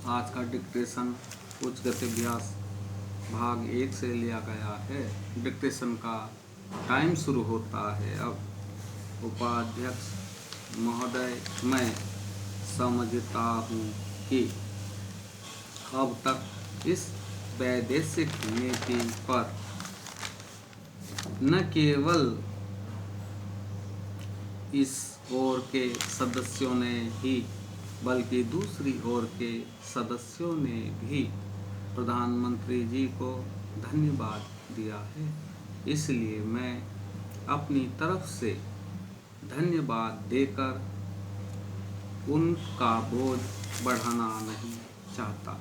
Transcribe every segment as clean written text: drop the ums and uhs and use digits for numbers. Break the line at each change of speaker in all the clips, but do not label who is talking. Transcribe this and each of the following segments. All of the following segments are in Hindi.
आज का डिक्टेशन उच्च गति अभ्यास भाग 1 से लिया गया है। डिक्टेशन का टाइम शुरू होता है अब। उपाध्यक्ष महोदय, मैं समझता हूँ कि अब तक इस वैदेशिक नीति पर न केवल इस ओर के सदस्यों ने ही बल्कि दूसरी ओर के सदस्यों ने भी प्रधानमंत्री जी को धन्यवाद दिया है। इसलिए मैं अपनी तरफ से धन्यवाद देकर उनका बोझ बढ़ाना नहीं चाहता।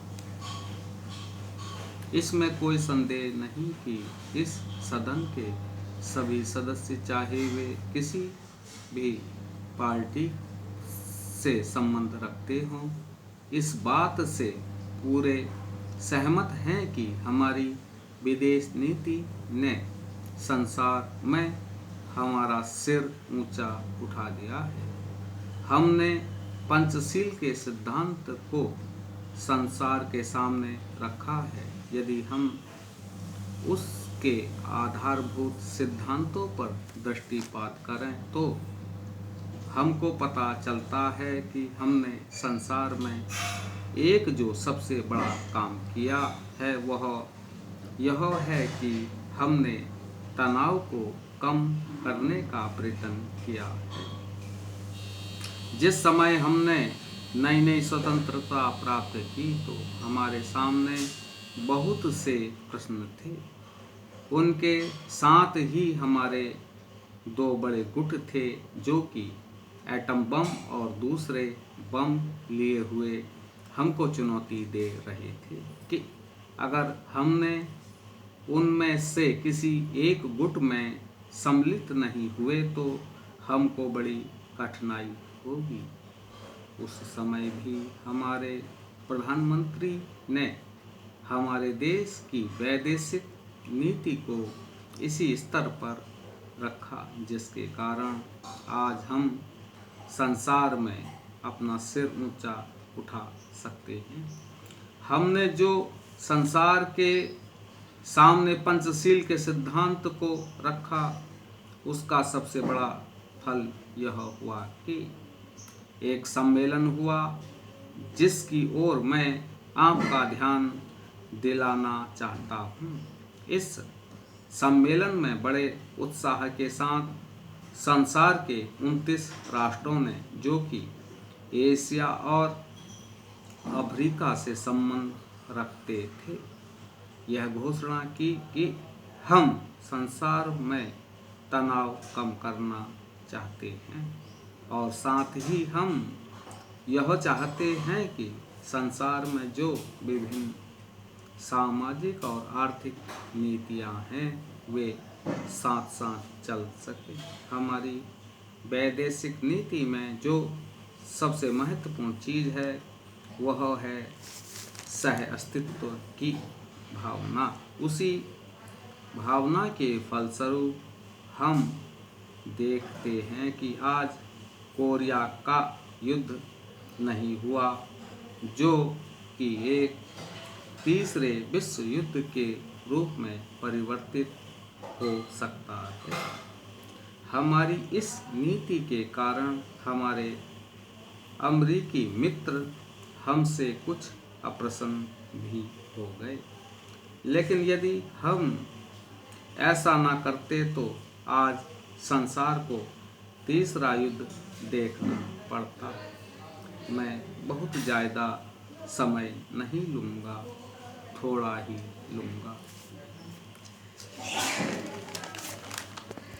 इसमें कोई संदेह नहीं कि इस सदन के सभी सदस्य, चाहे वे किसी भी पार्टी से संबंध रखते हों, इस बात से पूरे सहमत हैं कि हमारी विदेश नीति ने संसार में हमारा सिर ऊंचा उठा दिया है। हमने पंचशील के सिद्धांत को संसार के सामने रखा है। यदि हम उसके आधारभूत सिद्धांतों पर दृष्टिपात करें तो हमको पता चलता है कि हमने संसार में एक जो सबसे बड़ा काम किया है वह यह है कि हमने तनाव को कम करने का प्रयत्न किया है। जिस समय हमने नई नई स्वतंत्रता प्राप्त की तो हमारे सामने बहुत से प्रश्न थे। उनके साथ ही हमारे दो बड़े गुट थे जो कि एटम बम और दूसरे बम लिए हुए हमको चुनौती दे रहे थे कि अगर हमने उनमें से किसी एक गुट में सम्मिलित नहीं हुए तो हमको बड़ी कठिनाई होगी। उस समय भी हमारे प्रधानमंत्री ने हमारे देश की वैदेशिक नीति को इसी स्तर पर रखा जिसके कारण आज हम संसार में अपना सिर ऊंचा उठा सकते हैं। हमने जो संसार के सामने पंचशील के सिद्धांत को रखा उसका सबसे बड़ा फल यह हुआ कि एक सम्मेलन हुआ जिसकी ओर मैं आपका ध्यान दिलाना चाहता हूँ। इस सम्मेलन में बड़े उत्साह के साथ संसार के 29 राष्ट्रों ने, जो कि एशिया और अफ्रीका से संबंध रखते थे, यह घोषणा की कि हम संसार में तनाव कम करना चाहते हैं और साथ ही हम यह चाहते हैं कि संसार में जो विभिन्न सामाजिक और आर्थिक नीतियां हैं वे साथ साथ चल सके। हमारी वैदेशिक नीति में जो सबसे महत्वपूर्ण चीज़ है वह है सह अस्तित्व की भावना। उसी भावना के फलस्वरूप हम देखते हैं कि आज कोरिया का युद्ध नहीं हुआ जो कि एक तीसरे विश्व युद्ध के रूप में परिवर्तित हो सकता है। हमारी इस नीति के कारण हमारे अमेरिकी मित्र हमसे कुछ अप्रसन्न भी हो गए, लेकिन यदि हम ऐसा ना करते तो आज संसार को तीसरा युद्ध देखना पड़ता। मैं बहुत ज़्यादा समय नहीं लूँगा, थोड़ा ही लूँगा।